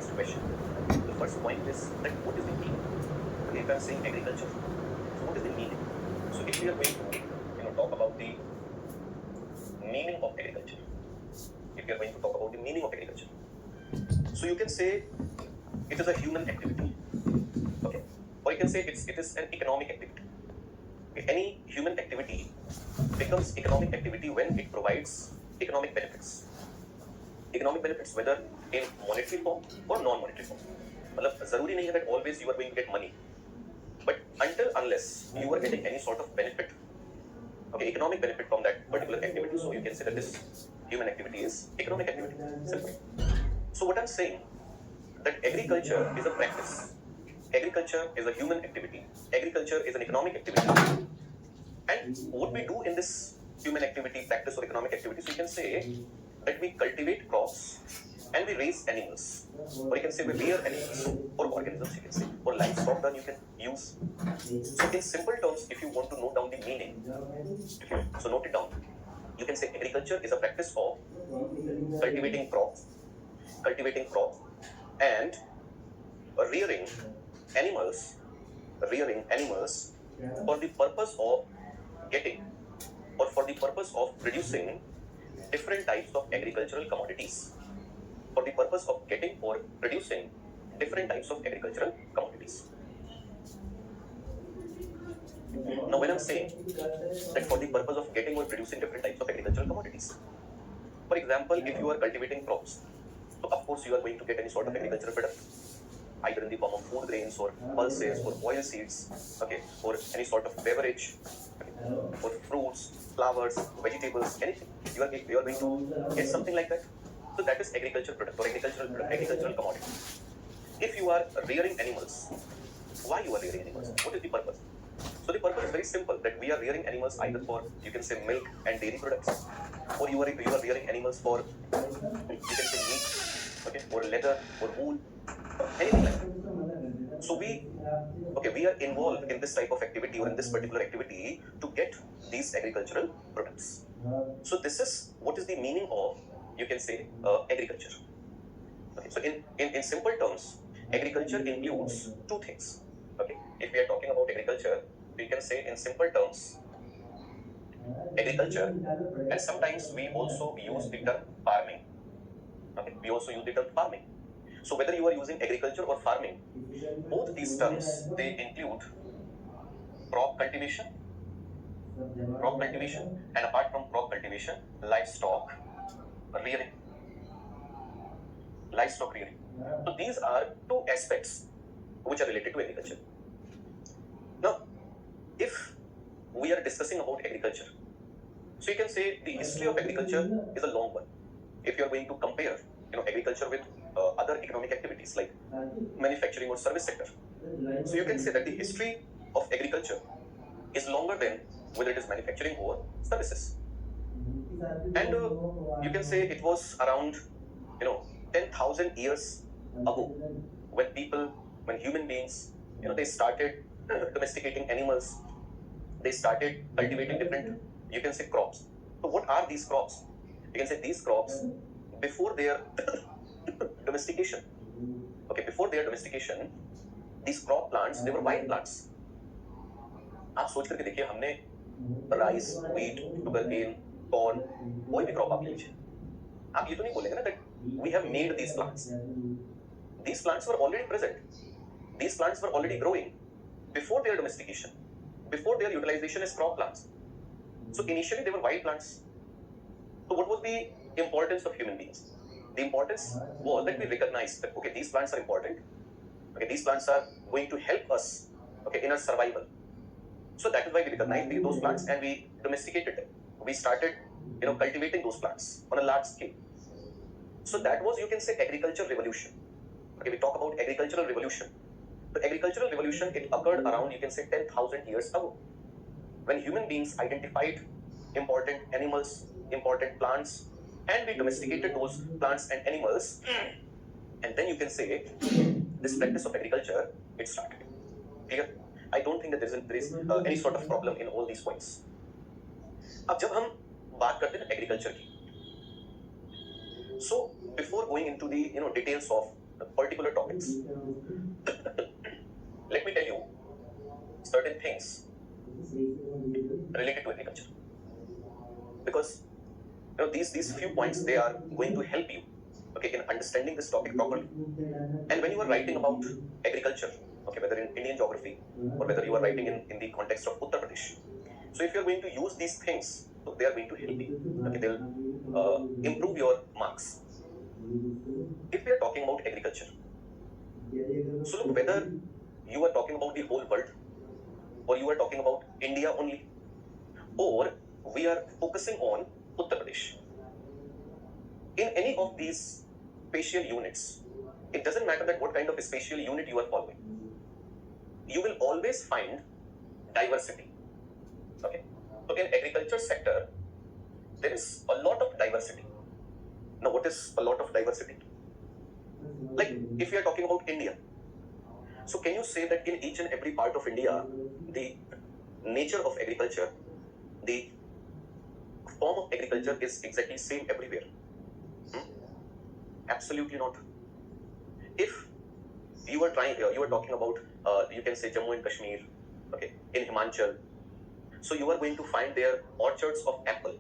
first question. The first point is that what is the meaning? If I'm saying agriculture, so what is the meaning? So if we are going to talk about the meaning of agriculture, so you can say it is a human activity, okay, or you can say it is an economic activity. Okay? Any human activity becomes economic activity when it provides economic benefits. Economic benefits whether in monetary form or non-monetary form. मतलब जरूरी नहीं है that always you are going to get money, but unless you are getting any sort of benefit, okay, economic benefit from that particular activity, so you can say that this human activity is economic activity. Simple. So what I'm saying, that agriculture is a practice. Agriculture is a human activity. Agriculture is an economic activity. And what we do in this human activity, practice or economic activity, so you can say that we cultivate crops and we raise animals, or you can say we rear animals or organisms, you can say, or livestock that you can use. So in simple terms, if you want to note down the meaning, so note it down. You can say agriculture is a practice of cultivating crops and rearing animals for the purpose of getting or for the purpose of producing different types of agricultural commodities. For the purpose of getting or producing different types of agricultural commodities. Now, when I'm saying that for the purpose of getting or producing different types of agricultural commodities, for example, if you are cultivating crops, so of course you are going to get any sort of agricultural product, either in the form of food grains or pulses or oil seeds, okay, or any sort of beverage, okay, or fruits, flowers, vegetables, anything. You are going to get something like that. So that is agricultural product or agricultural commodity. If you are rearing animals, why you are rearing animals? What is the purpose? So the purpose is very simple, that we are rearing animals either for, you can say, milk and dairy products, or you are rearing animals for, you can say, meat, okay, or leather or wool, anything like that. So we are involved in this type of activity or in this particular activity to get these agricultural products. So this is what is the meaning of, you can say, agriculture. Okay, so in simple terms, agriculture includes two things. Okay, if we are talking about agriculture, we can say in simple terms, agriculture, and sometimes we also use the term farming. Okay, we also use the term farming. So whether you are using agriculture or farming, both these terms, they include crop cultivation, and apart from crop cultivation, livestock rearing. So these are two aspects which are related to agriculture. Now, if we are discussing about agriculture, so you can say the history of agriculture is a long one. If you are going to compare, agriculture with other economic activities like manufacturing or service sector, so you can say that the history of agriculture is longer than whether it is manufacturing or services. And you can say it was around 10,000 years ago when human beings, they started domesticating animals, they started cultivating different, you can say, crops. So what are these crops? You can say these crops, before their domestication, these crop plants, they were wild plants. आप सोच करके देखिए, हमने rice, wheat, sugarcane, corn, कोई भी crop आप लीजिए, आप ये तो नहीं बोलेंगे ना that we have made these plants. These plants were already present. These plants were already growing before their domestication, before their utilization as crop plants. So initially they were wild plants. So what was the importance of human beings? The importance was that we recognized that, okay, these plants are important. Okay, these plants are going to help us, okay, in our survival. So that is why we recognized those plants and we domesticated them. We started, cultivating those plants on a large scale. So that was, you can say, agricultural revolution. Okay, we talk about agricultural revolution. The agricultural revolution, it occurred around, you can say, 10,000 years ago, when human beings identified important animals, important plants, and we domesticated those plants and animals. And then you can say this practice of agriculture, it started. Clear? I don't think that there is any sort of problem in all these points. अब जब हम बात करते हैं agriculture की, so before going into the details of particular topics. Let me tell you certain things related to agriculture, because these few points, they are going to help you, okay, in understanding this topic properly. And when you are writing about agriculture, okay, whether in Indian geography or whether you are writing in the context of Uttar Pradesh, so if you are going to use these things, so they are going to help you, okay, they'll improve your marks. If we are talking about agriculture, so look, whether you are talking about the whole world or you are talking about India only, or we are focusing on Uttar Pradesh, in any of these spatial units, it doesn't matter that what kind of spatial unit you are following, you will always find diversity. Okay, so in agriculture sector, there is a lot of diversity. Now, what is a lot of diversity? Like, if you are talking about India, so can you say that in each and every part of India, the nature of agriculture, the form of agriculture is exactly same everywhere? Absolutely not. If you are talking about, you can say Jammu and Kashmir, okay, in Himachal, so you are going to find there orchards of apple.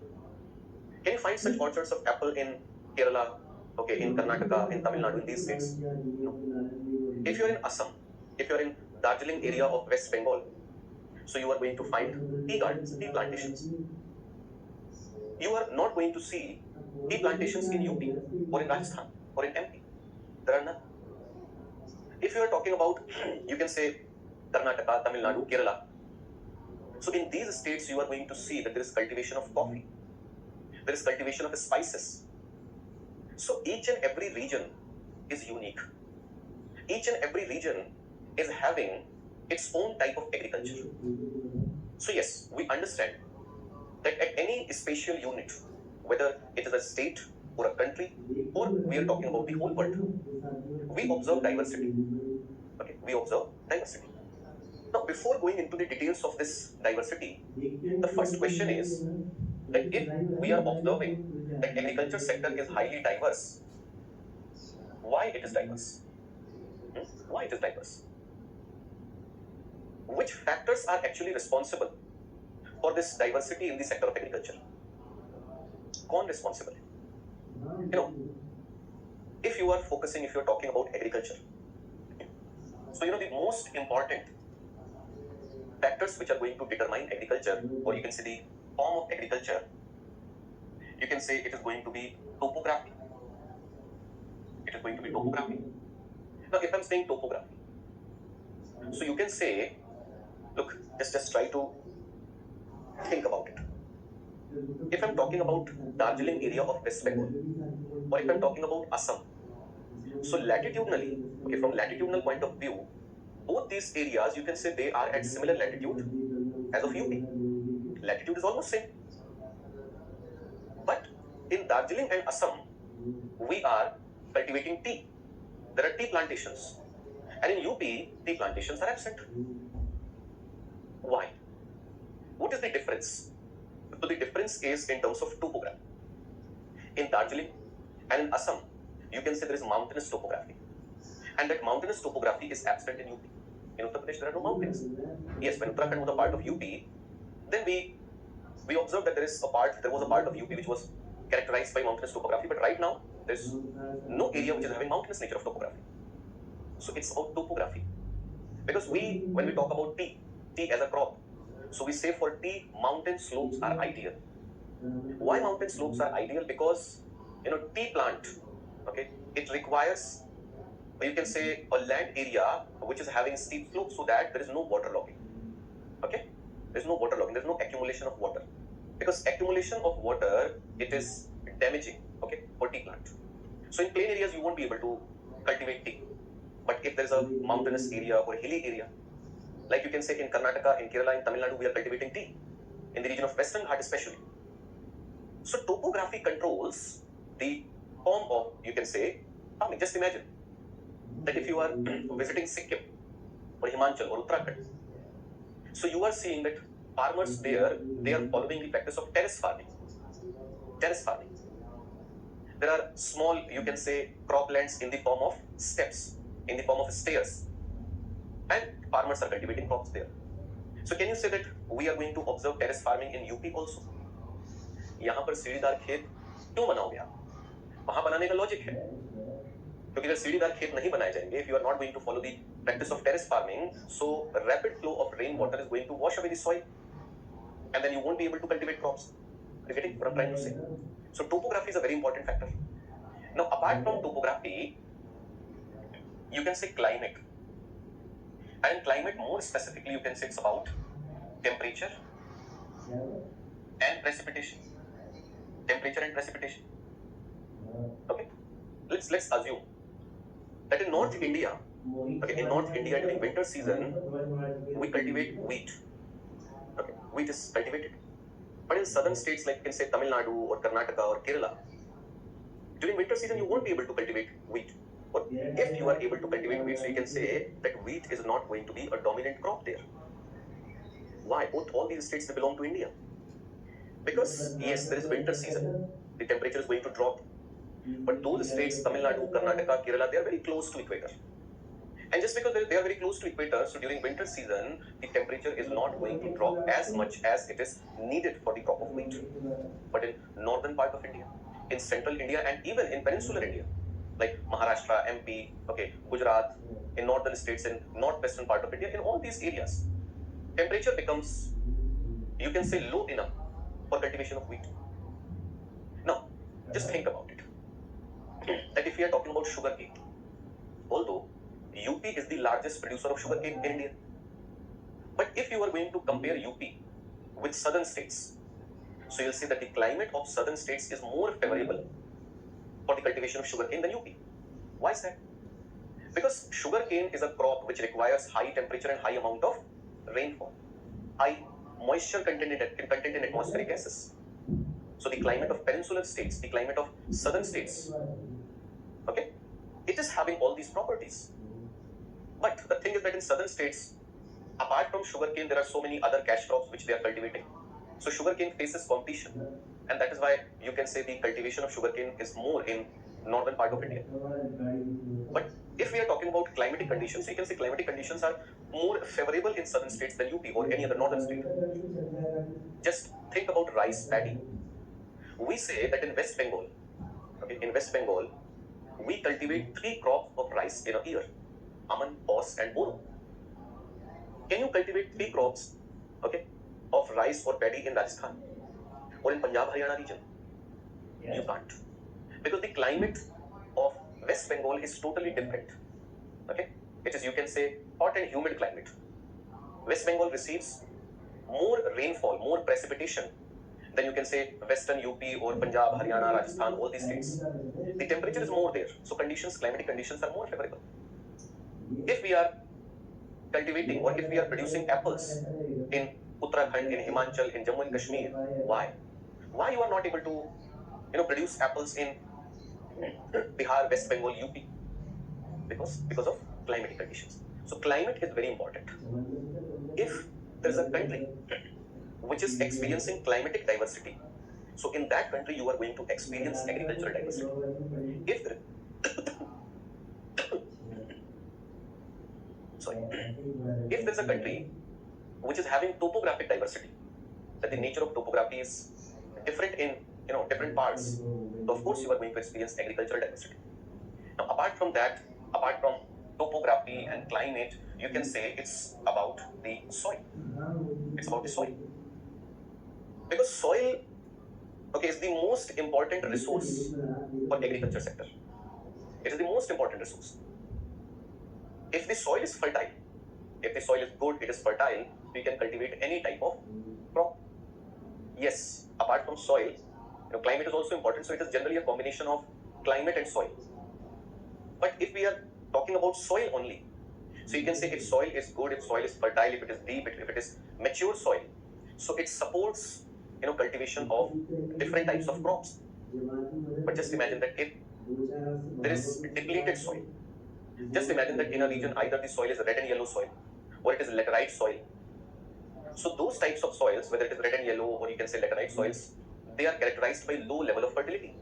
Can you find such orchards of apple in Kerala, okay, in Karnataka, in Tamil Nadu, in these states? No. If you are in Assam, if you are in Darjeeling area of West Bengal, so you are going to find tea gardens, tea plantations. You are not going to see tea plantations in UP or in Rajasthan or in MP. There are none. If you are talking about, you can say Karnataka, Tamil Nadu, Kerala, so in these states you are going to see that there is cultivation of coffee, there is cultivation of spices. So each and every region is unique. Each and every region is having its own type of agriculture. So yes, we understand that at any spatial unit, whether it is a state or a country, or we are talking about the whole world, we observe diversity. Okay, we observe diversity. Now, before going into the details of this diversity, the first question is that if we are observing that agriculture sector is highly diverse, why it is diverse? Why it is diverse? Which factors are actually responsible for this diversity in the sector of agriculture? Kaun responsible? If you are focusing, if you are talking about agriculture, so the most important factors which are going to determine agriculture, or you can say the form of agriculture, you can say it is going to be topography. It is going to be topography. Now, if I'm saying topography, so you can say, look, just try to think about it. If I'm talking about Darjeeling area of West Bengal, or if I'm talking about Assam, so latitudinally, okay, from latitudinal point of view, both these areas, you can say they are at similar latitude as of UP. Latitude is almost same. But in Darjeeling and Assam, we are cultivating tea. There are tea plantations. And in UP, tea plantations are absent. Why? What is the difference? So the difference is in terms of topography. In Darjeeling and in Assam, you can say there is mountainous topography. And that mountainous topography is absent in UP. In Uttar Pradesh, there are no mountains. Yes, when Uttarakhand was a part of UP, then we observed that there was a part of UP which was characterized by mountainous topography, but right now, there's no area which is having mountainous nature of topography. So it's about topography. Because when we talk about tea as a crop, so we say for tea, mountain slopes are ideal. Why mountain slopes are ideal? Because, tea plant, okay, it requires, you can say, a land area which is having steep slopes so that there is no waterlogging. Okay? There's no waterlogging, there's no accumulation of water. Because accumulation of water, it is damaging, okay, for tea plant. So in plain areas, you won't be able to cultivate tea. But if there is a mountainous area or hilly area, like you can say in Karnataka, in Kerala, in Tamil Nadu, we are cultivating tea. In the region of Western Ghat especially. So topography controls the form of, you can say, just imagine that if you are visiting Sikkim or Himachal or Uttarakhand, so you are seeing that farmers there, they are following the practice of terrace farming. Terrace farming. there are small, you can say, croplands in the form of steps, in the form of stairs, and farmers are cultivating crops there. So can you say that we are going to observe terrace farming in UP also? यहाँ पर सीढ़ीदार खेत क्यों बनाओगे आप? वहां बनाने का लॉजिक है, क्योंकि अगर सीढ़ीदार खेत नहीं बनाए जाएंगे, if you are not going to follow the practice of terrace farming, so rapid flow of rain water is going to wash away the soil, and then you won't be able to cultivate crops. Are you getting what I'm trying to say? So topography is a very important factor. Now, apart from topography, you can say climate, and climate more specifically, you can say it's about temperature and precipitation. Temperature and precipitation. Okay, let's assume that in North India, okay, in North India during winter season, we cultivate wheat. Okay, wheat is cultivated. But in southern states like, you can say, Tamil Nadu or Karnataka or Kerala, during winter season you won't be able to cultivate wheat. Or if you are able to cultivate wheat, so you can say that wheat is not going to be a dominant crop there. Why? All these states, they belong to India. Because yes, there is winter season, the temperature is going to drop. But those states, Tamil Nadu, Karnataka, Kerala, they are very close to equator. And just because they are very close to equator, so during winter season, the temperature is not going to drop as much as it is needed for the crop of wheat. But in northern part of India, in central India, and even in peninsular India, like Maharashtra, MP, okay, Gujarat, in northern states, in northwestern part of India, in all these areas, temperature becomes, you can say, low enough for cultivation of wheat. Now, just think about it. That if we are talking about sugarcane, although UP is the largest producer of sugarcane in India, but if you are going to compare UP with southern states, so you'll see that the climate of southern states is more favorable for the cultivation of sugarcane than UP. Why is that? Because sugarcane is a crop which requires high temperature and high amount of rainfall, high moisture content in atmospheric gases. So the climate of peninsular states, the climate of southern states, okay, it is having all these properties. But the thing is that in southern states, apart from sugarcane, there are so many other cash crops which they are cultivating. So sugarcane faces competition, and that is why you can say the cultivation of sugarcane is more in northern part of India. But if we are talking about climatic conditions, so you can say climatic conditions are more favorable in southern states than UP or any other northern state. Just think about rice paddy. We say that in West Bengal, okay, in West Bengal, we cultivate 3 crops of rice in a year: Aman, Os, and Boro. Can you cultivate 3 crops, okay, of rice or paddy in Rajasthan or in Punjab, Haryana region? You can't, because the climate of West Bengal is totally different. Okay, it is, you can say, hot and humid climate. West Bengal receives more rainfall, more precipitation than you can say Western UP or Punjab, Haryana, Rajasthan, all these states. The temperature is more there, so climatic conditions are more favorable. If we are cultivating or if we are producing apples in Uttarakhand, in Himachal, in Jammu and Kashmir, why? Why you are not able to, produce apples in Bihar, West Bengal, UP? Because of climatic conditions. So climate is very important. If there is a country which is experiencing climatic diversity, so in that country you are going to experience agricultural diversity. If there is a country which is having topographic diversity, that the nature of topography is different in different parts, so of course you are going to experience agricultural diversity. Now apart from that, apart from topography and climate, you can say it's about the soil. It's about the soil. Because soil, okay, is the most important resource for agriculture sector. It is the most important resource. If the soil is fertile, if the soil is good, it is fertile, we can cultivate any type of crop. Yes, apart from soil, climate is also important, so it is generally a combination of climate and soil. But if we are talking about soil only, so you can say if soil is good, if soil is fertile, if it is deep, if it is mature soil, so it supports cultivation of different types of crops. But just imagine that if there is depleted soil, just imagine that in a region either the soil is red and yellow soil or it is laterite soil. So those types of soils, whether it is red and yellow or you can say laterite soils, they are characterized by low level of fertility.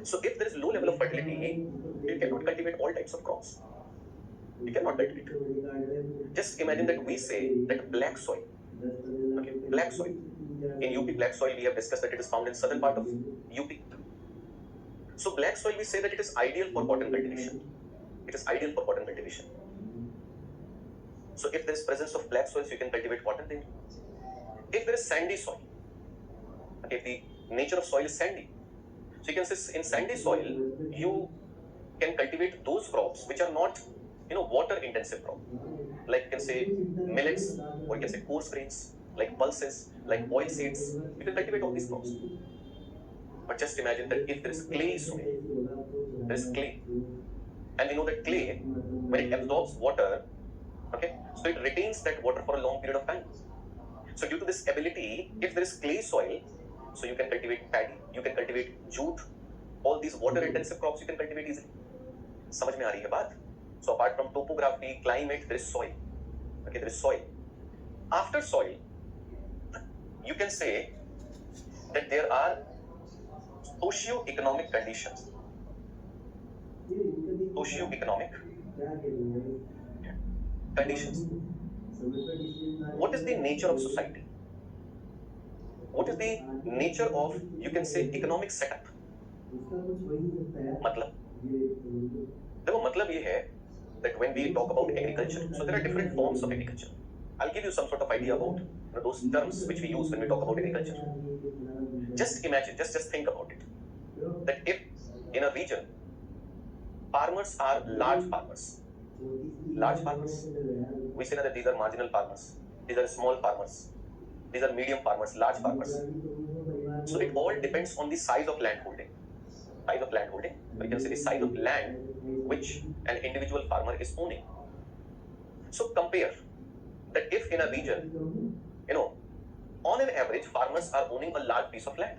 So if there is low level of fertility, you cannot cultivate all types of crops. You cannot cultivate. Just imagine that we say that black soil. Okay, black soil. In UP, black soil, we have discussed that it is found in southern part of UP. So black soil, we say that it is ideal for cotton cultivation. It is ideal for cotton cultivation. So if there is presence of black soil, so you can cultivate cotton there. If there is sandy soil, okay, the nature of soil is sandy. So you can say in sandy soil, you can cultivate those crops which are not, water intensive crop. Like you can say millets, or you can say coarse grains, like pulses, like oil seeds. You can cultivate all these crops. But just imagine that if there is clay soil, there is clay. And we know that clay, when it absorbs water, okay, so it retains that water for a long period of time. So due to this ability, if there is clay soil, so you can cultivate paddy, you can cultivate jute, all these water intensive crops you can cultivate easily. समझ में आ रही है बात? So apart from topography, climate, there is soil. Okay, there is soil. After soil, you can say that there are socio-economic conditions. Socio-economic conditions. What is the nature of society? What is the nature of, you can say, economic setup? मतलब ये है that when we talk about agriculture, so there are different forms of agriculture. I'll give you some sort of idea about those terms which we use when we talk about agriculture. Just imagine, just think about it, that if in a region farmers are large farmers, we say that these are marginal farmers, these are small farmers, these are medium farmers, large farmers. So it all depends on the size of land holding. Or you can say the size of land which an individual farmer is owning. So compare that if in a region, on an average, farmers are owning a large piece of land.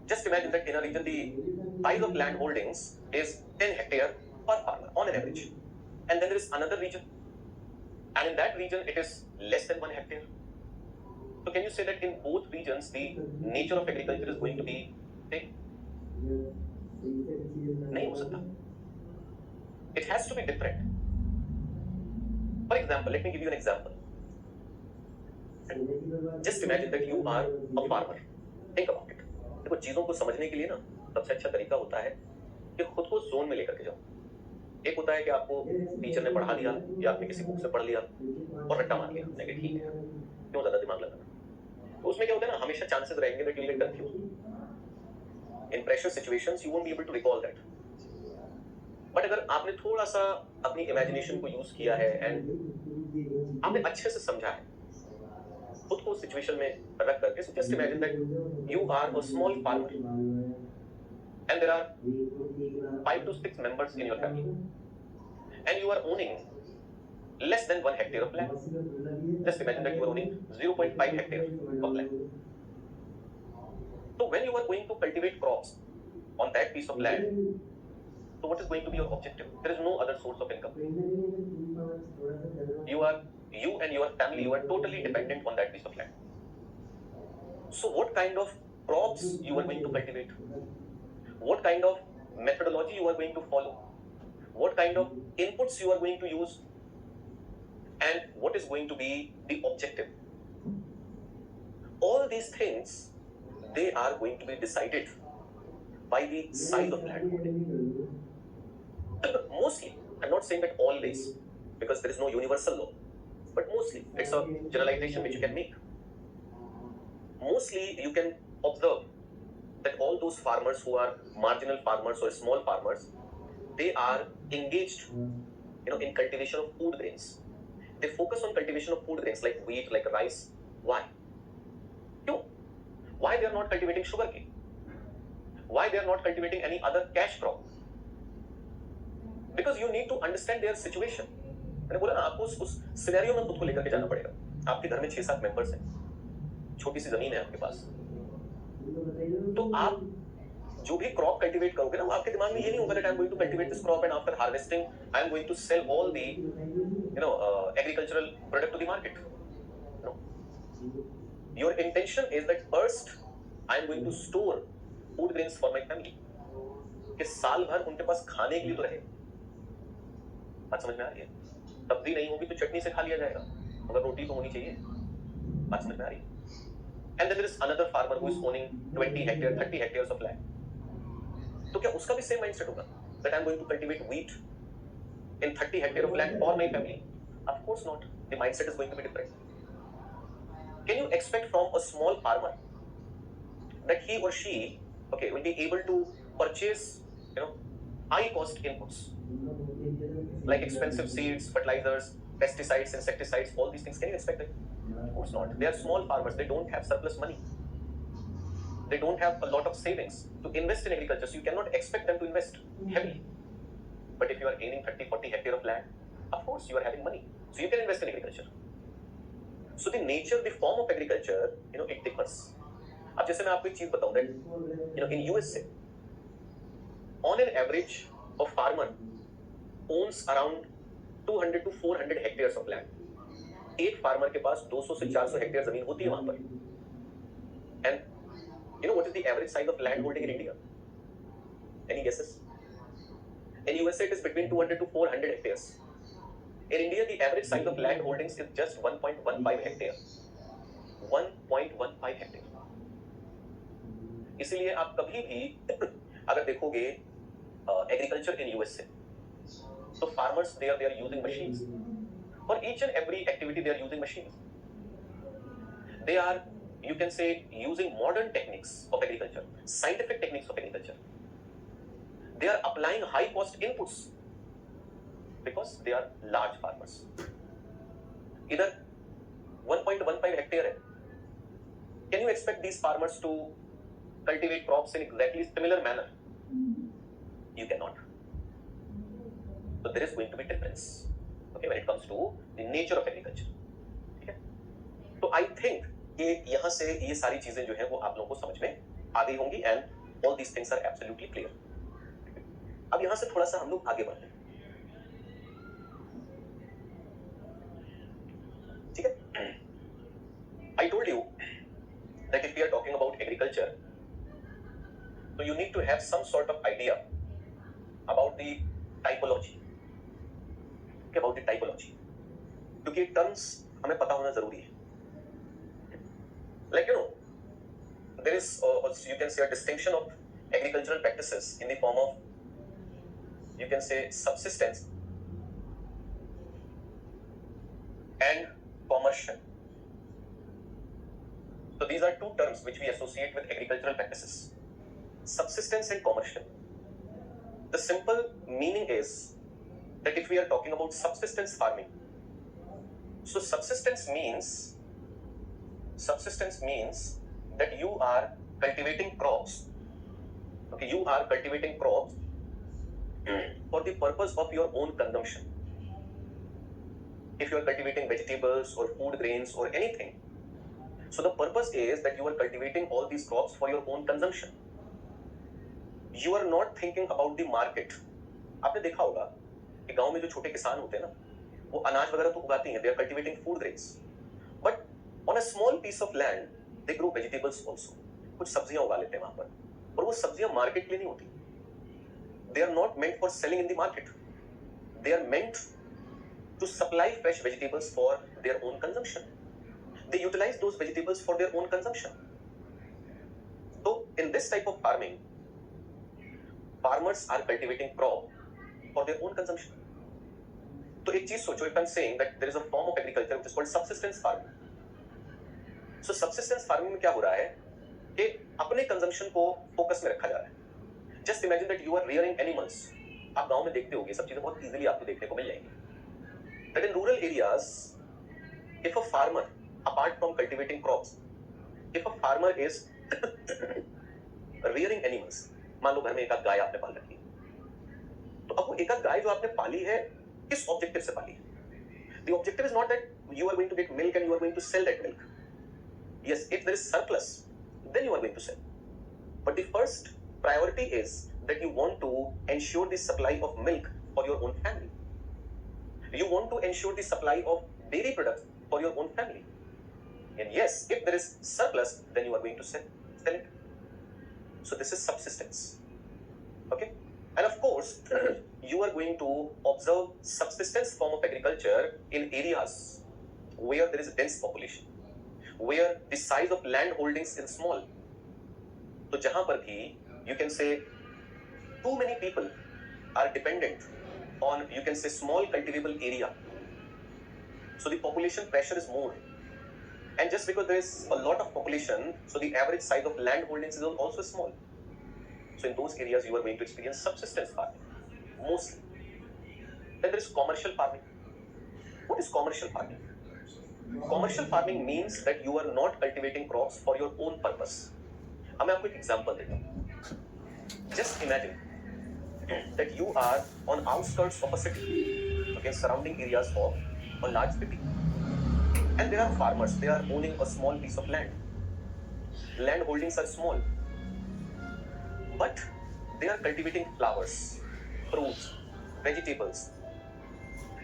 Just imagine that in a region, the size of land holdings is 10 hectares per farmer on an average. And then there is another region, and in that region, it is less than 1 hectare. So can you say that in both regions, the nature of agriculture is going to be same? नहीं हो सकता. It has to be different. For example, let me give you an example. Just imagine that you are a farmer. Think about it. देखो, चीजों को समझने के लिए ना सबसे अच्छा तरीका होता है कि खुद को जोन में लेकर के जाओ. एक होता है कि आपको टीचर ने पढ़ा दिया या आपने किसी बुक से पढ़ लिया और रट्टा मार लिया, नहीं ठीक है, क्यों ज्यादा दिमाग लगाना. तो उसमें क्या होता है ना, हमेशा चांसेस रहेंगे that you'll get confused. In pressure situations, you won't be able to recall that. But अगर आपने थोड़ा सा अपनी imagination को use किया है and आपने अच्छे से समझा है, खुद को situation में रख करके, so just imagine that you are a small farmer and there are 5 to 6 members in your family and you are owning less than 1 hectare of land. Just imagine that you are owning 0.5 hectares of land. So when you are going to cultivate crops on that piece of land, so what is going to be your objective? There is no other source of income. You and your family, you are totally dependent on that piece of land. So what kind of crops you are going to cultivate? What kind of methodology you are going to follow? What kind of inputs you are going to use? And what is going to be the objective? All these things, they are going to be decided by the size of land holding. Mostly, I'm not saying that always, because there is no universal law, but mostly, it's a generalization which you can make. Mostly, you can observe that all those farmers who are marginal farmers or small farmers, they are engaged, in cultivation of food grains. They focus on cultivation of food grains like wheat, like rice. Why? Why they are not cultivating sugarcane? Why they are not cultivating any other cash crop? Because you need to understand their situation. मैंने बोला ना, आपको उस scenario में खुद को लेकर के जाना पड़ेगा. आपके घर में 6-7 मेंबर्स हैं, छोटी सी जमीन है आपके पास, तो आप जो भी क्रॉप कल्टीवेट करोगे ना, वो आपके दिमाग में ये नहीं होगा that I'm going to cultivate this crop and after harvesting I'm going to sell all the agricultural product to the market. No. Your intention is that first I'm going to store food grains for my family, कि साल भर उनके पास खाने के लिए तो रहे। बात समझ में आ रही है? सब्जी नहीं होगी तो चटनी से खा लिया जाएगा, मगर रोटी तो होनी चाहिए। बात समझ में आ रही है? And then there is another farmer who is owning 20 hectares, 30 hectares of land. तो क्या उसका भी सेम माइंडसेट होगा that I'm going to cultivate wheat in 30 hectares of land for my family? Of course not. The mindset is going to be different. Can you expect from a small farmer that he or she, okay, will be able to purchase, high cost inputs like expensive seeds, fertilizers, pesticides, insecticides, all these things? Can you expect it? Of course not. They are small farmers. They don't have surplus money. They don't have a lot of savings to invest in agriculture, so you cannot expect them to invest heavily. But if you are gaining 30, 40 hectares of land, of course you are having money, so you can invest in agriculture. So the nature, the form of agriculture, it differs. अब जैसे मैं आपको एक चीज बताऊं that, in USA, on an average, a farmer owns around 200 to 400 hectares of land. एक farmer के पास 200 से 400 हेक्टेयर जमीन होती है वहां पर. And what is the average size of land holding in India? Any guesses? In USA, it is between 200 to 400 hectares. In India, the average size of land holdings is just 1.15 hectare. 1.15 hectare. इसीलिए आप कभी भी अगर देखोगे agriculture in USA, तो farmers they are using machines. For each and every activity, they are using machines. They are, you can say, using modern techniques of agriculture, scientific techniques of agriculture. They are applying high cost inputs because they are large farmers. इधर 1.15 hectare है. Can you expect these farmers to cultivate crops in exactly similar manner? You cannot. So there is going to be difference, okay, when it comes to the nature of agriculture. ठीक है? तो I think कि यहाँ से ये सारी चीजें जो है वो आप लोगों को समझ में आ गई होंगी, and all these things are absolutely clear. अब यहाँ से थोड़ा सा हम लोग आगे बढ़ते हैं. ठीक है? I told you that if we are talking about agriculture, so you need to have some sort of idea about the typology. About the typology, क्योंकि टर्म्स हमें पता होना जरूरी है. Like there is you can say a distinction of agricultural practices in the form of, you can say, subsistence and commercial. So these are two terms which we associate with agricultural practices: subsistence and commercial. The simple meaning is that if we are talking about subsistence farming, so subsistence means that you are cultivating crops. Okay, you are cultivating crops for the purpose of your own consumption. If you are cultivating vegetables or food grains or anything, so the purpose is that you are cultivating all these crops for your own consumption. You are not thinking about the market. आपने देखा होगा कि गांव में जो छोटे किसान होते हैं ना, वो अनाज वगैरह तो उगाते हैं, they are cultivating food grains, but on a small piece of land they grow vegetables also. कुछ सब्जियां उगा लेते हैं वहां पर, और वो सब्जियां मार्केट के लिए नहीं होती. They are not meant for selling in the market. They are meant to supply fresh vegetables for their own consumption. They utilize those vegetables for their own consumption. So in this type of farming, farmers are cultivating crop for their own consumption. तो एक चीज सोचो, if I'm saying that there is a form of agriculture which is called subsistence farming. So subsistence farming में क्या हो रहा है कि अपने कंजम्पशन को फोकस में रखा जा रहा है. Just imagine that you are rearing animals. आप गांव में देखते होंगे, सब चीजें बहुत इजीली आपको देखने को मिल जाएंगी. That in rural areas, if a farmer, apart from cultivating crops, if a farmer is rearing animals, मान लो घर में एक गाय आपने पाल रखी है, तो अब वो एक गाय जो आपने पाली है, किस ऑब्जेक्टिव से पाली है? The objective is not that you are going to get milk and you are going to sell that milk. Yes, if there is surplus, then you are going to sell. But the first priority is that you want to ensure the supply of milk for your own family. You want to ensure the supply of dairy products for your own family. And yes, if there is surplus, then you are going to sell it. So this is subsistence. Okay, and of course you are going to observe subsistence form of agriculture in areas where there is dense population, where the size of land holdings is small. तो जहां पर भी you can say too many people are dependent on, you can say, small cultivable area, so the population pressure is more, and just because there is a lot of population, so the average size of land holdings is also small. So in those areas you are going to experience subsistence farming mostly. Then there is commercial farming. What is commercial farming? Commercial farming means that you are not cultivating crops for your own purpose. अब मैं आपको एक example देता हूँ. Just imagine that you are on outskirts of a city, okay, surrounding areas of a large city, and there are farmers. They are owning a small piece of land. Land holdings are small, but they are cultivating flowers, fruits, vegetables,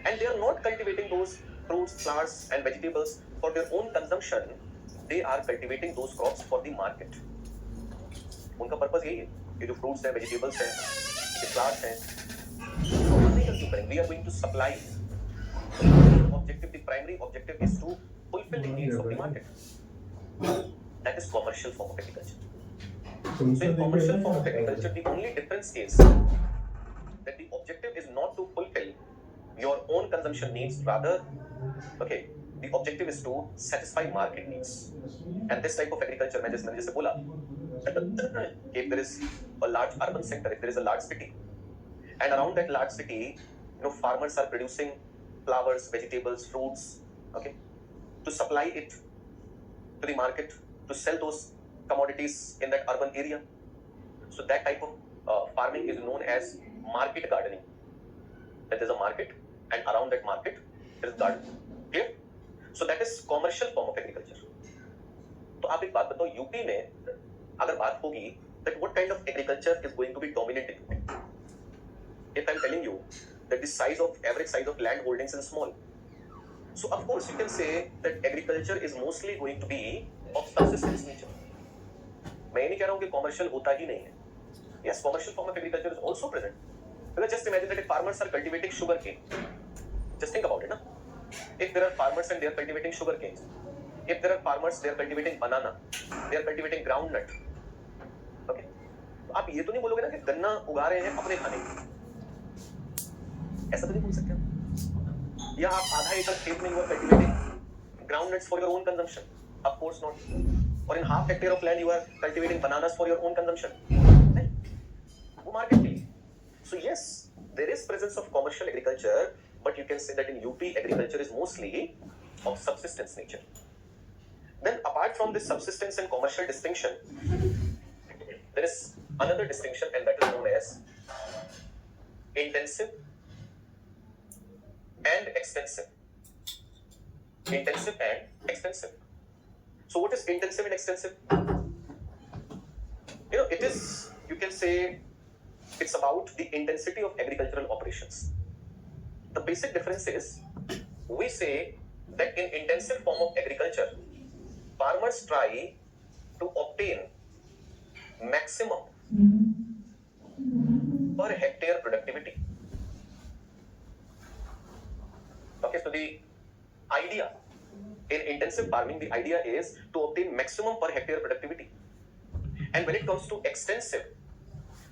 and they are not cultivating those fruits, flowers and vegetables for their own consumption. They are cultivating those crops for the market. उनका purpose यही है कि जो fruits हैं, vegetables हैं, जो flowers हैं, तो हम नहीं कंज्यूम करेंगे. We are going to supply. Objective, the primary objective is to fulfill the needs of the market. That is commercial form of agriculture. So in commercial form of agriculture, the only difference is that the objective is not to fulfill your own consumption needs, rather, okay, the objective is to satisfy market needs. And this type of agriculture, मैंने जैसे बोला, if there is a large urban center, if there is a large city, and around that large city, farmers are producing flowers, vegetables, fruits, okay, to supply it to the market, to sell those commodities in that urban area. So that type of farming is known as market gardening. That there's a market, and around that market there is garden. Clear? So that is commercial form of agriculture. तो आप एक बात बताओ, UP में अगर बात होगी that what kind of agriculture is going to be dominant in UP? If I'm telling you that the average size of land holdings is small, so of course you can say that agriculture is mostly going to be of subsistence nature. मैं ये नहीं कह रहा हूँ कि commercial होता ही नहीं है. Yes, commercial form of agriculture is also present. Because just imagine that if farmers are cultivating sugarcane, just think about it, na? If there are farmers and they are cultivating sugarcane, if there are farmers, they are cultivating banana, they are cultivating groundnut, okay? तो आप ये तो नहीं बोलोगे ना कि गन्ना उगा रहे हैं अपने खाने के लिए. ऐसा तो नहीं बोल सकते आप. या आप आधा एकड़ खेत में you are cultivating groundnuts for your own consumption? Of course not. Or in half hectare of land you are cultivating bananas for your own consumption? नहीं, वो market के लिए. So yes, there is presence of commercial agriculture, but you can say that in UP agriculture is mostly of subsistence nature. Then apart from this subsistence and commercial distinction, there is another distinction, and that is known as intensive and extensive. Intensive and extensive. So what is intensive and extensive? It is, you can say, it's about the intensity of agricultural operations. The basic difference is, we say that in intensive form of agriculture, farmers try to obtain maximum per hectare productivity. Okay, so the idea in intensive farming, the idea is to obtain maximum per hectare productivity. And when it comes to extensive,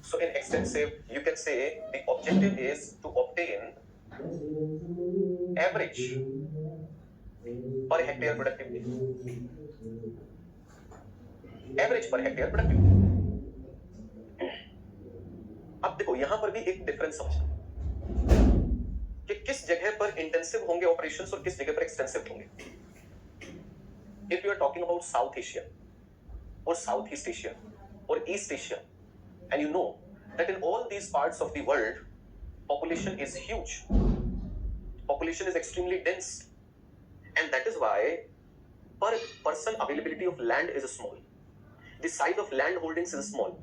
so in extensive, you can say the objective is to obtain average per hectare productivity. Average per hectare productivity. अब देखो यहां पर भी एक difference समझना कि किस जगह पर इंटेंसिव होंगे ऑपरेशंस और किस जगह पर एक्सटेंसिव होंगे. If you are talking about South Asia or Southeast Asia or East Asia, and you know that in all these parts of the world, population is huge, population is extremely dense, and that is why per person availability of land is small, the size of land holdings is small.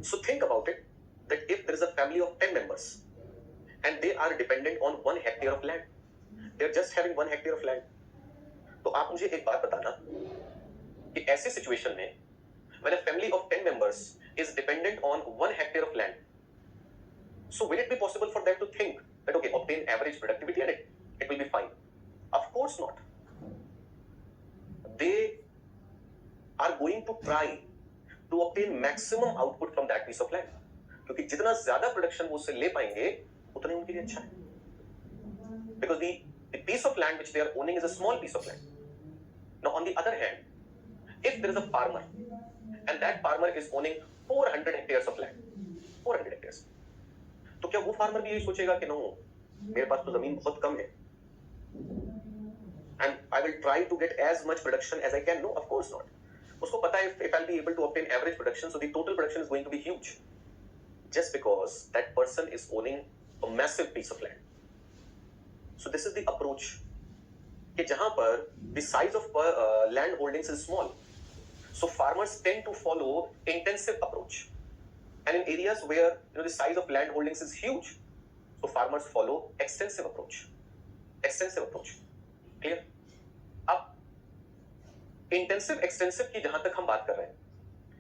So think about it, that if there is a family of 10 members and they are dependent on 1 hectare of land, they are just having 1 hectare of land. तो आप मुझे एक बात बताना कि ऐसे situation में when a family of 10 members is dependent on 1 hectare of land, so will it be possible for them to think that, okay, obtain average productivity and it will be fine? Of course not. They are going to try to obtain maximum output from that piece of land, क्योंकि जितना ज्यादा production वो उससे ले पाएंगे उतना उनके लिए अच्छा है, because the piece of land which they are owning is a small piece of land. Now on the other hand, if there is a farmer and that farmer is owning 400 hectares of land, 400 hectares, तो क्या वो farmer भी यही सोचेगा कि no मेरे पास तो जमीन बहुत कम है and I will try to get as much production as I can? No, of course not. उसको पता है if I'll be able to obtain average production, so the total production is going to be huge, just because that person is owning a massive piece of land. So this is the approach कि जहां पर the size of land holdings is small, so farmers tend to follow intensive approach, and in areas where the size of land holdings is huge, so farmers follow extensive approach. Clear? अब intensive extensive की जहां तक हम बात कर रहे हैं,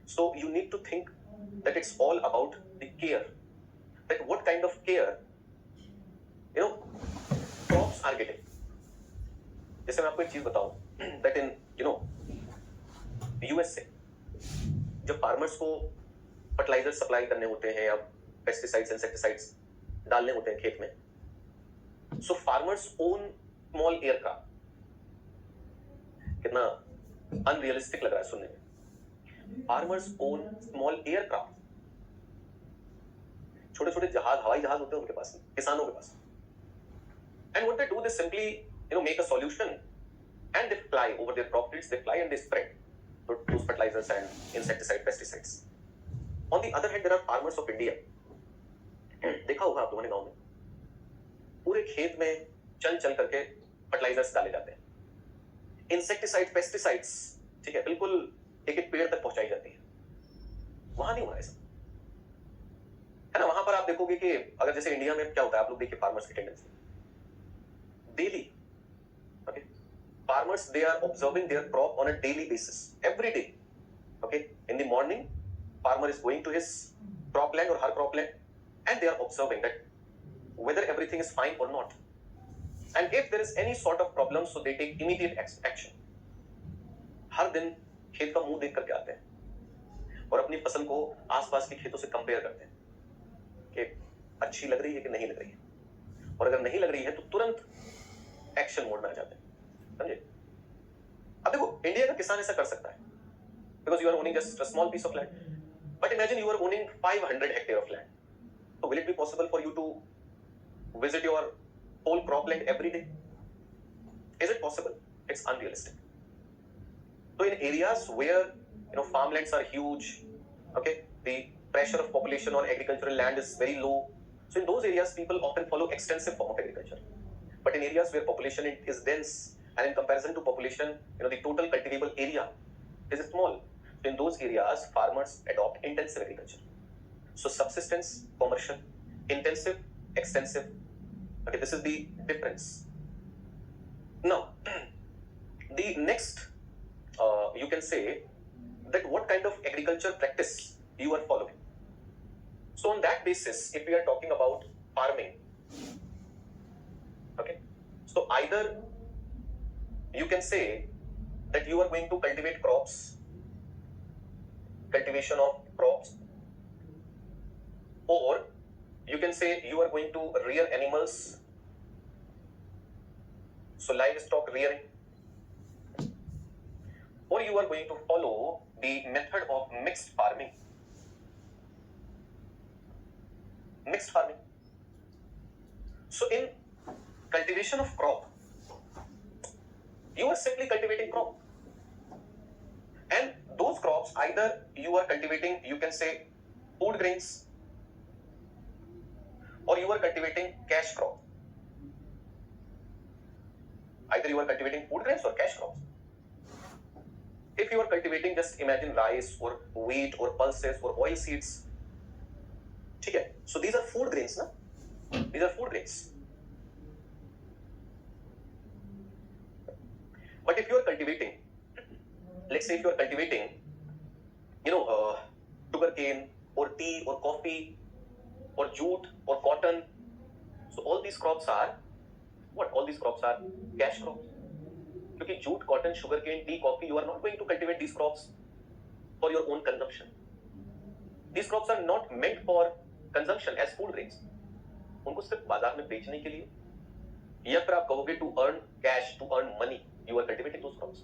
so you need to think that it's all about the care, that what kind of care crops are getting. जैसे मैं आपको एक चीज बताऊं, that in US से जब फार्मर्स को फर्टिलाइजर सप्लाई करने होते हैं या पेस्टिसाइड्स इंसेक्टिसाइड्स डालने होते हैं खेत में, so farmers own small aircraft. कितना अनरियलिस्टिक लग रहा है सुनने में. फार्मर्स ओन स्मॉल एयरक्राफ्ट, छोटे छोटे जहाज, हवाई जहाज होते हैं उनके पास, किसानों के पास. And what they do, they simply make a solution and they fly over their crop fields, they fly and they spread those fertilizers and insecticide pesticides. On the other hand, there are farmers of India, देखा होगा आप लोगों ने गांव में, पूरे खेत में चल चल करके फर्टिलाइजर्स डाले जाते हैं, इंसेक्टिसाइड पेस्टिसाइड्स, ठीक है, बिल्कुल एक एक पेड़ तक पहुंचाई जाती है. वहां नहीं हो रहा है है ना. वहां पर आप देखोगे कि अगर जैसे इंडिया में क्या होता है, आप लोग देखिए फार्मर्स की tendency daily. Okay, farmers, they are observing their crop on a daily basis, every day. Okay, in the morning, farmer is going to his cropland or her cropland, and they are observing that whether everything is fine or not. And if there is any sort of problem, so they take immediate action. हर दिन खेत का मुंह देख करके आते हैं और अपनी फसल को आसपास के खेतों से कंपेयर करते हैं कि अच्छी लग रही है कि नहीं लग रही है, और अगर नहीं लग रही है तो तुरंत एक्शन मोड में आ जाते हैं. समझे? अब देखो इंडिया का किसान ऐसा कर सकता है because you are owning just a small piece of land, but imagine you are owning 500 hectare of land. So will it be possible for you to visit your whole cropland every day? Is it possible? It's unrealistic. So in areas where farmlands are huge, okay, the pressure of population on agricultural land is very low, so in those areas people often follow extensive form of agriculture. But in areas where population is dense, and in comparison to population, the total cultivable area is small, so in those areas farmers adopt intensive agriculture. So subsistence, commercial, intensive, extensive. Okay, this is the difference. Now, the next, you can say that what kind of agriculture practice you are following. So on that basis, if we are talking about farming, okay, so either you can say that you are going to cultivate crops, cultivation of crops, or you can say you are going to rear animals, so livestock rearing, or you are going to follow the method of mixed farming. So in cultivation of crop, you are simply cultivating crop, and those crops either you are cultivating, you can say, food grains, or you are cultivating cash crop. Either you are cultivating food grains or cash crops. If you are cultivating, just imagine rice or wheat or pulses or oil seeds, ठीक है, so these are food grains, ना? These are food grains. But if you are cultivating, let's say if you are cultivating sugarcane or tea or coffee or jute or cotton. So all these crops are what? All these crops are cash crops. Because jute, cotton, sugarcane, tea, coffee, you are not going to cultivate these crops for your own consumption. These crops are not meant for consumption as food grains. उनको सिर्फ बाजार में बेचने के लिए या फिर आप कहोगे to earn cash, to earn money, you are cultivating those crops.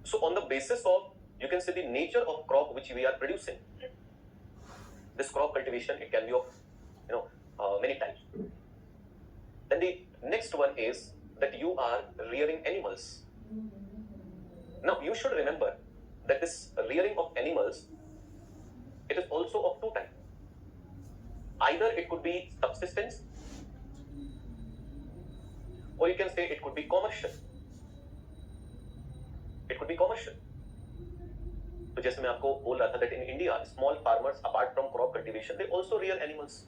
So on the basis of, you can say, the nature of crop which we are producing, this crop cultivation, it can be of many types. Then the next one is that you are rearing animals. Now you should remember that this rearing of animals, it is also of two types. Either it could be subsistence, or you can say it could be commercial. It could be commercial. तो जैसे मैं आपको बोल रहा था that in India, small farmers apart from crop cultivation, they also rear animals.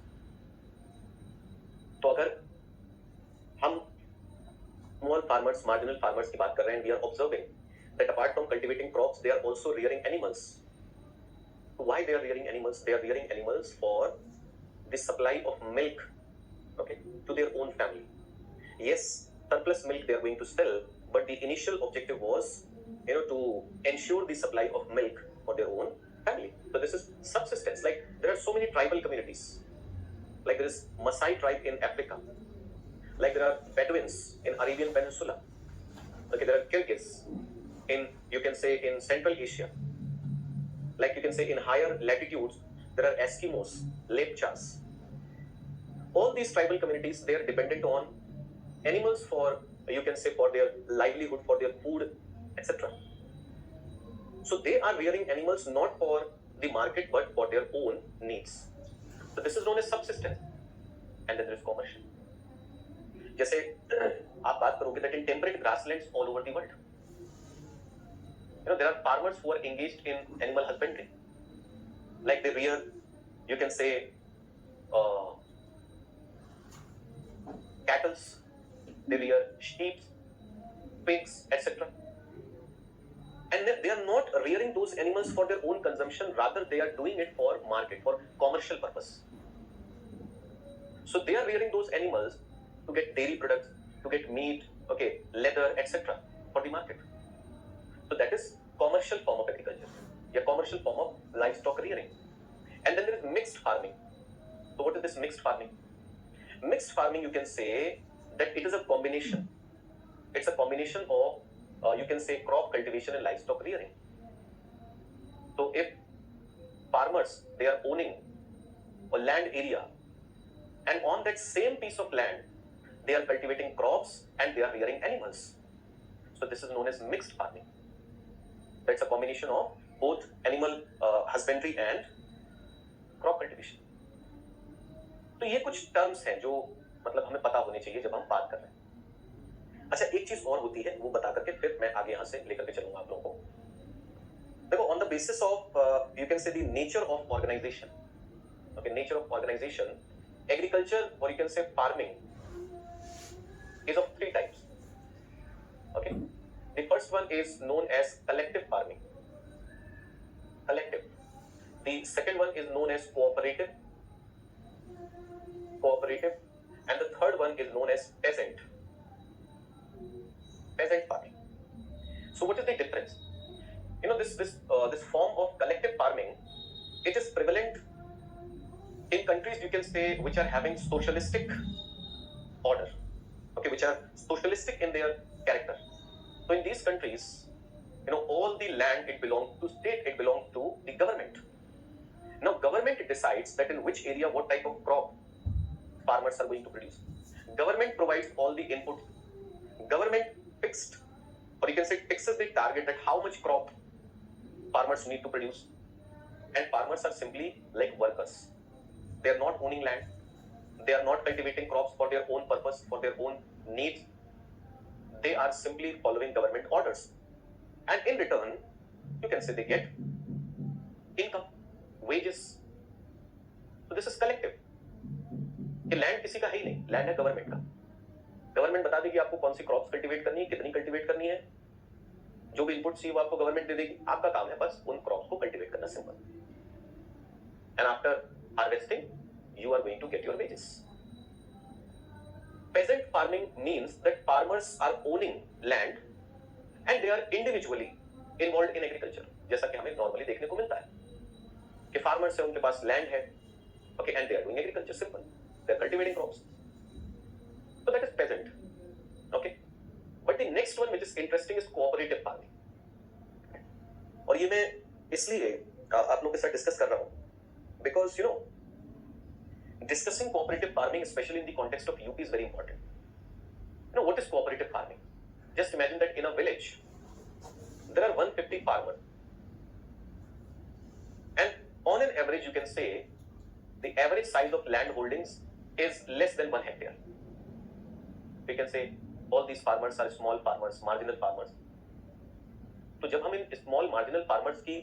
तो अगर हम small farmers, marginal farmers की बात कर रहे हैं, we are observing that apart from cultivating crops, they are also rearing animals. Why they are rearing animals? They are rearing animals for the supply of milk, okay, to their own family. Yes, surplus milk they are going to sell, but the initial objective was, to ensure the supply of milk for their own family. So this is subsistence. Like there are so many tribal communities. Like there is Maasai tribe in Africa. Like there are Bedouins in Arabian Peninsula. Okay, there are Kyrgyz in, you can say, in Central Asia. Like you can say in higher latitudes, there are Eskimos, Lepchas. All these tribal communities, they are dependent on animals for, you can say, for their livelihood, for their food, etc. So they are rearing animals not for the market, but for their own needs. So this is known as subsistence. And then there is commercial. जैसे आप बात करोगे that in temperate grasslands all over the world, there are farmers who are engaged in animal husbandry. Like they rear, you can say, cattle, they rear sheep, pigs, etc. And they are not rearing those animals for their own consumption, rather they are doing it for market, for commercial purpose. So they are rearing those animals to get dairy products, to get meat, okay, leather, etc. for the market. So that is commercial form of agriculture, a commercial form of livestock rearing. And then there is mixed farming. So what is this mixed farming? Mixed farming, you can say that it is a combination. It's a combination of, you can say, crop cultivation and livestock rearing. So if farmers, they are owning a land area, and on that same piece of land, they are cultivating crops and they are rearing animals. So this is known as mixed farming. That's a combination of both animal husbandry and crop cultivation. तो ये कुछ terms हैं जो मतलब हमें पता होने चाहिए जब हम बात कर रहे हैं. अच्छा, एक चीज और होती है, वो बता करके फिर मैं आगे यहाँ से लेकर के चलूंगा आप लोगों को. देखो, on the basis of, you can say, the nature of organization. Okay, nature of organization, agriculture, or you can say farming, is of three types. Okay, the first one is known as collective farming. Collective. The second one is known as cooperative. And the third one is known as peasant farming. So what is the difference? This form of collective farming, it is prevalent in countries, you can say, which are having socialistic order, okay, which are socialistic in their character. So in these countries, all the land, it belongs to state, it belongs to the government. Now government decides that in which area what type of crop farmers are going to produce. Government provides all the input. Government fixed, or you can say fixes the target that how much crop farmers need to produce. And farmers are simply like workers. They are not owning land. They are not cultivating crops for their own purpose, for their own needs. They are simply following government orders. And in return, you can say they get income, wages. So this is collective. कि land किसी का है ही नहीं, land है government का. Government बता देगी आपको कौन सी क्रॉप्स कल्टीवेट करनी है, कितनी कल्टीवेट करनी है. जो भी इनपुट चाहिए वो आपको गवर्नमेंट दे देगी, आपका काम है बस उन क्रॉप्स को कल्टीवेट करना, simple. And after harvesting you are going to get your wages. Peasant farming means that farmers are owning land and they are individually involved in agriculture. जैसा कि हमें नॉर्मली देखने को मिलता है कि फार्मर्स है, उनके पास लैंड है, okay, and they are doing agriculture, simple, they are cultivating crops. So that is peasant, okay. But the next one which is interesting is cooperative farming. और ये मैं इसलिए आप लोगों के साथ डिस्कस कर रहा हूं because you know discussing cooperative farming, especially in the context of UP, is very important. You know what is cooperative farming? Just imagine that in a village there are 150 farmers, and on an average you can say the average size of land holdings is less than 1 hectare. We can say all these farmers are small farmers, marginal farmers. तो जब हम इन small marginal farmers की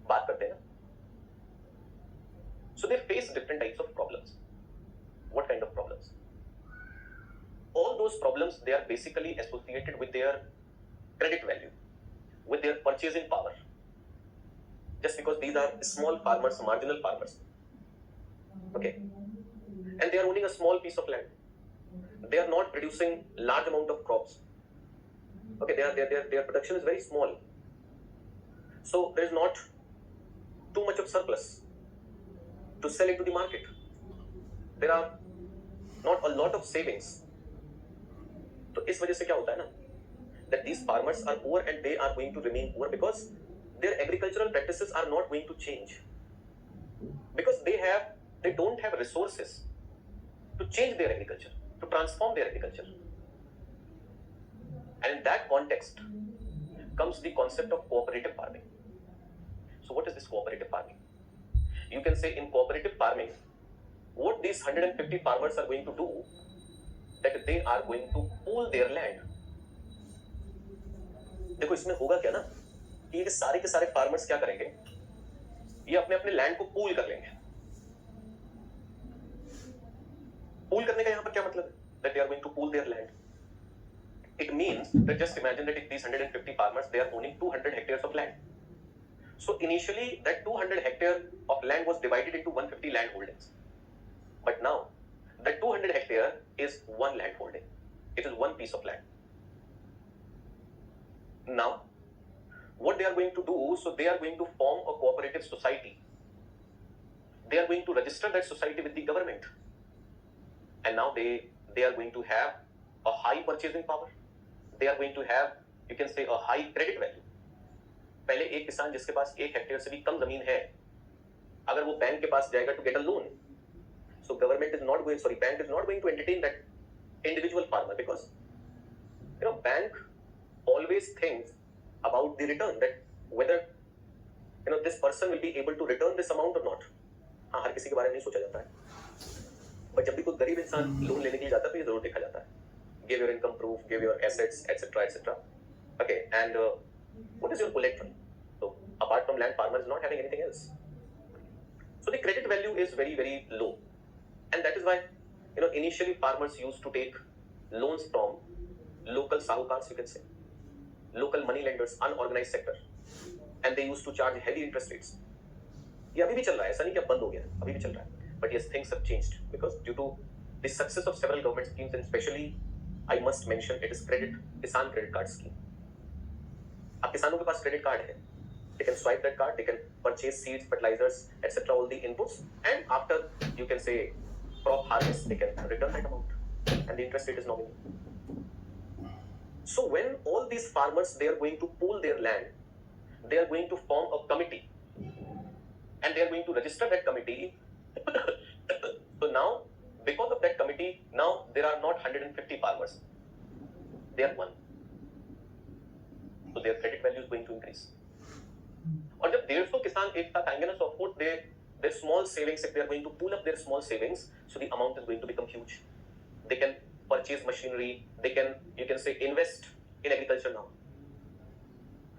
बात करते हैं, so they face different types of problems. What kind of problems? All those problems, they are basically associated with their credit value, with their purchasing power. Just because these are small farmers, marginal farmers, okay, and they are owning a small piece of land. They are not producing large amount of crops. Okay, their production is very small. So there is not too much of surplus to sell into the market. There are not a lot of savings. तो इस वजह से क्या होता है ना, that these farmers are poor and they are going to remain poor because their agricultural practices are not going to change, because they don't have resources to change their agriculture, to transform their agriculture. And in that context comes the concept of cooperative farming. So what is this cooperative farming? You can say in cooperative farming, what these 150 farmers are going to do, that they are going to pool their land. देखो इसमें होगा क्या ना कि ये सारे के सारे फार्मर्स क्या करेंगे, ये अपने अपने लैंड को पूल कर लेंगे. पूल करने का यहाँ पर क्या मतलब है? That they are going to pool their land. It means that just imagine that if these 150 farmers, they are owning 200 hectares of land. So initially that 200 hectare of land was divided into 150 land holdings. But now that 200 hectare is one land holding. It is one piece of land. Now what they are going to do, so they are going to form a cooperative society. They are going to register that society with the government. And now they are going to have a high purchasing power. They are going to have, you can say, a high credit value. पहले एक किसान जिसके पास 1 hectare से भी कम जमीन है, अगर वो बैंक के पास जाएगा to get a loan, so bank is not going to entertain that individual farmer, because you know bank always thinks about the return, that whether you know this person will be able to return this amount or not. हाँ, हर किसी के बारे में नहीं सोचा जाता है, but जब भी कोई गरीब इंसान लोन लेने के लिए जाता है तो ये जरूर देखा जाता है, give your income proof, give your assets, etc. Okay, and what is your collateral? So apart from land, farmer is not having anything else. So the credit value is very, very low, and that is why you know initially farmers used to take loans from local sahukars, you can say, local money lenders, unorganized sector, and they used to charge heavy interest rates. ये अभी भी चल रहा है, ऐसा नहीं कि अब बंद हो गया, अभी भी चल रहा है. But yes, things have changed because due to the success of several government schemes, and especially I must mention it is Kisan credit card scheme. अब किसानों के पास क्रेडिट कार्ड है, they can swipe that card, they can purchase seeds, fertilizers, etc., all the inputs, and after you can say crop harvest, they can return that amount, and the interest rate is nominal. So when all these farmers, they are going to pool their land, they are going to form a committee, and they are going to register that committee. So now, because of that committee, now there are not 150 farmers, they are one. So their credit value is going to increase. और जब 150 किसान एक साथ आएंगे ना, so of course their small savings, if they are going to pool up their small savings, so the amount is going to become huge. They can purchase machinery, they can, you can say, invest in agriculture now.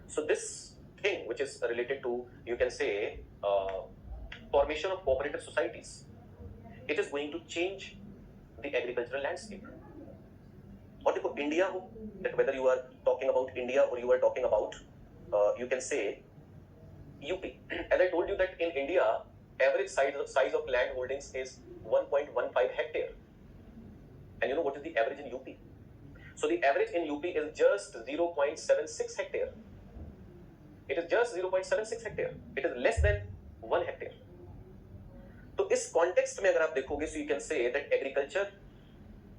So this thing which is related to, you can say, formation of cooperative societies, it is going to change the agricultural landscape. और देखो India हो, that whether you are talking about India or you are talking about you can say UP. As I told you that in India, average size of land holdings is 1.15 hectare. And you know what is the average in UP? So the average in UP is just 0.76 hectare. It is just 0.76 hectare. It is less than 1 hectare. तो इस context में अगर आप देखोगे, so you can say that agriculture,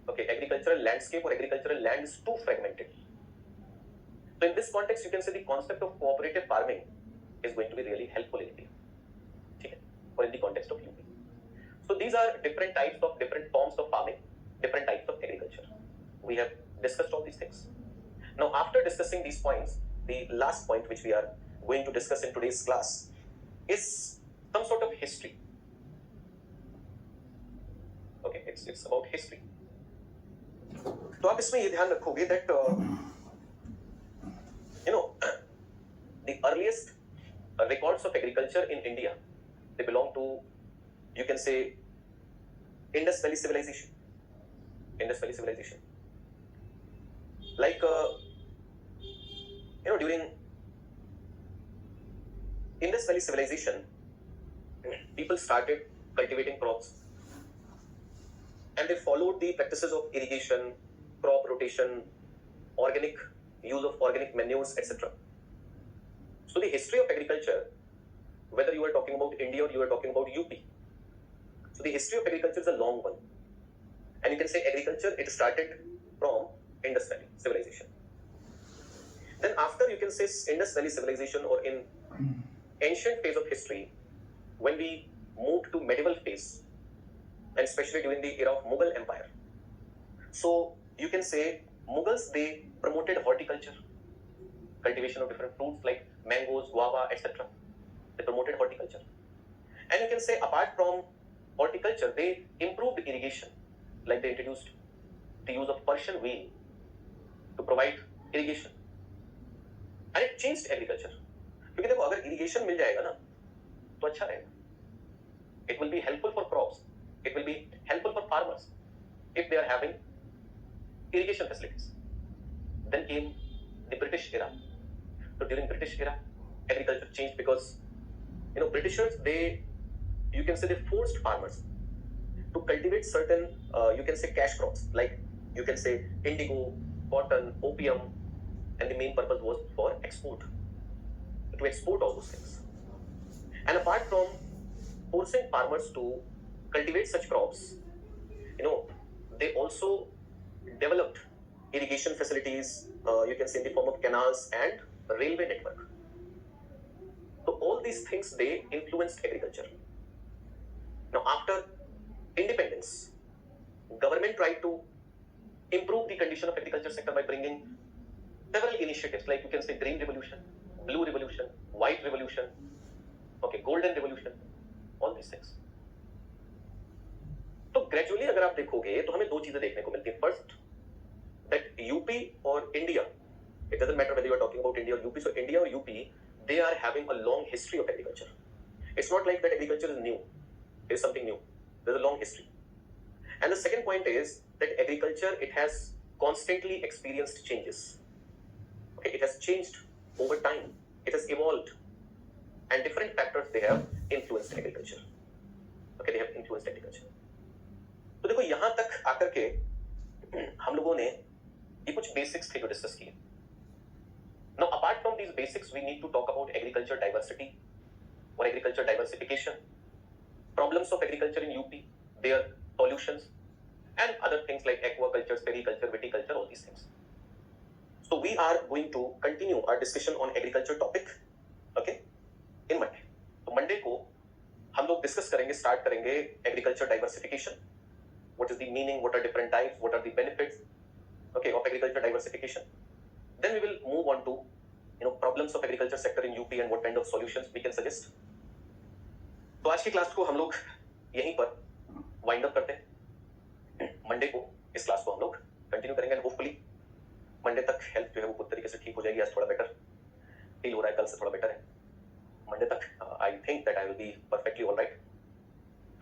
okay, agricultural landscape or agricultural land is too fragmented. So in this context, you can say the concept of cooperative farming is going to be really helpful in India. Okay, or in the context of UP. So these are different forms of farming, different types of agriculture. We have discussed all these things. Now, after discussing these points, the last point which we are going to discuss in today's class is some sort of history. Okay, it's about history. तो आप इसमें ये ध्यान रखोगे that the earliest records of agriculture in India, they belong to, you can say, Indus Valley civilization. Indus Valley civilization. Like during Indus Valley civilization, people started cultivating crops, and they followed the practices of irrigation, crop rotation, organic use of organic manures, etc. So the history of agriculture, whether you are talking about India or you are talking about UP, so the history of agriculture is a long one, and you can say agriculture, it started from Indus Valley civilization. Then after, you can say, Indus Valley civilization, or in ancient phase of history, when we moved to medieval phase, and especially during the era of Mughal Empire, so you can say Mughals, they promoted horticulture, cultivation of different fruits like mangoes, guava, etc. They promoted horticulture. And you can say apart from horticulture, they improved irrigation, like they introduced the use of Persian wheel to provide irrigation. And it changed agriculture. क्योंकि देखो अगर irrigation मिल जाएगा ना तो अच्छा रहेगा. It will be helpful for crops. It will be helpful for farmers if they are having irrigation facilities. Then came the British era. So during British era, agriculture changed because Britishers, you can say they forced farmers to cultivate certain you can say cash crops, like you can say indigo, cotton, opium, and the main purpose was for export, to export all those things. And apart from forcing farmers to cultivate such crops, they also developed irrigation facilities, you can say in the form of canals and railway network. So all these things, they influenced agriculture. Now after independence, government tried to improve the condition of agriculture sector by bringing several initiatives, like you can say green revolution, blue revolution, white revolution, okay, golden revolution, all these things. तो gradually अगर आप देखोगे तो हमें दो चीजें देखने को मिलती हैं. फर्स्ट, दैट यूपी और India, it doesn't matter whether you are talking about India or UP, so India or UP, they are having a long history of agriculture. It's not like that agriculture is new. It is something new. There's a long history. And the second point is that agriculture, it has constantly experienced changes. Okay, it has changed over time. It has evolved. And different factors, they have influenced agriculture. Okay, they have influenced agriculture. तो देखो यहाँ तक आकर के हम लोगों ने ये कुछ बेसिक्स थे जो डिस्कस किए. Now, apart from these basics, we need to talk about agriculture diversity or agriculture diversification, problems of agriculture in UP, their solutions, and other things like aquaculture, sericulture, viticulture, all these things. So we are going to continue our discussion on agriculture topic, okay, in Monday. तो Monday को हम लोग discuss करेंगे, start करेंगे agriculture diversification. What is the meaning? What are different types? What are the benefits? Okay, of agriculture diversification. Then we will move on to problems of agriculture sector in UP and what kind of solutions we can suggest. तो आज की class को हम लोग यहीं पर wind up करते हैं. मंडे को इस क्लास को हम लोग कंटिन्यू करेंगे, एंड होपफुली मंडे तक हेल्थ जो है वो पूरी तरीके से ठीक हो जाएगी. आज थोड़ा बेटर फील हो रहा है, कल से थोड़ा बेटर है. मंडे तक I think that I will be perfectly all right.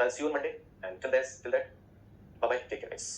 I will see you on Monday, and till that, bye bye, take care guys.